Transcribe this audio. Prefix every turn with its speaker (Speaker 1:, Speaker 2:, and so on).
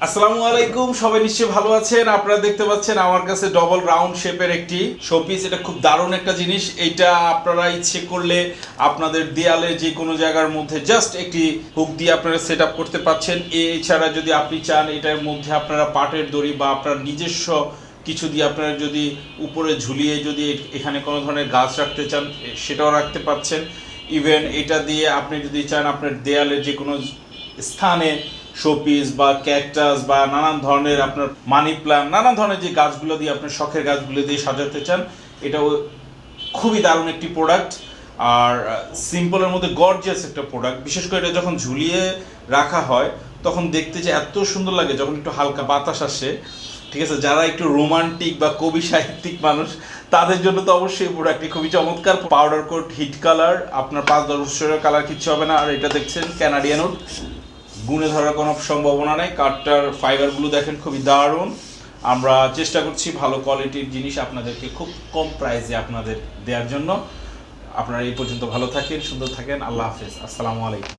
Speaker 1: আসসালামু আলাইকুম, সবাই নিশ্চয়ই ভালো আছেন। আপনারা দেখতে পাচ্ছেন আমার কাছে ডবল রাউন্ড শেপের একটি শোপিস। এটা খুব দারুণ একটা জিনিস। এইটা আপনারা ইচ্ছে করলে আপনাদের দেয়ালে যে কোনো জায়গার মধ্যে জাস্ট একটি হুক দিয়ে আপনারা সেট আপ করতে পারছেন। এছাড়া যদি আপনি চান এটার মধ্যে আপনারা পাটের দড়ি বা আপনার নিজস্ব কিছু দিয়ে আপনারা যদি উপরে ঝুলিয়ে যদি এখানে কোনো ধরনের গাছ রাখতে চান সেটাও রাখতে পারছেন। ইভেন এটা দিয়ে আপনি যদি চান আপনার দেয়ালে যে কোনো স্থানে শোপিস বা ক্যাকটাস বা নানান ধরনের আপনার মানি প্ল্যান্ট, নানান ধরনের যে গাছগুলো দিয়ে আপনার শখের গাছগুলো দিয়ে সাজাতে চান, এটাও খুবই দারুণ একটি প্রোডাক্ট। আর সিম্পলের মধ্যে গর্জিয়াস একটা প্রোডাক্ট। বিশেষ করে এটা যখন ঝুলিয়ে রাখা হয় তখন দেখতে যে এত সুন্দর লাগে যখন একটু হালকা বাতাস আসে। ঠিক আছে, যারা একটু রোমান্টিক বা কবি সাহিত্যিক মানুষ তাদের জন্য তো অবশ্যই প্রোডাক্টটি খুবই চমৎকার। পাউডার কোট হিট কালার, আপনার 5-10 বছরের কালার কিচ্ছু হবে না। আর এটা দেখছেন ক্যানাডিয়ান উড, গুণে ধরার কোনো সম্ভাবনা নেই। কাঠটার ফাইবারগুলো দেখেন খুবই দারুণ। আমরা চেষ্টা করছি ভালো কোয়ালিটির জিনিস আপনাদেরকে খুব কম প্রাইসে আপনাদের দেওয়ার জন্য। আপনারা এই পর্যন্ত ভালো থাকেন, সুন্দর থাকেন। আল্লাহ হাফেজ, আসসালামু আলাইকুম।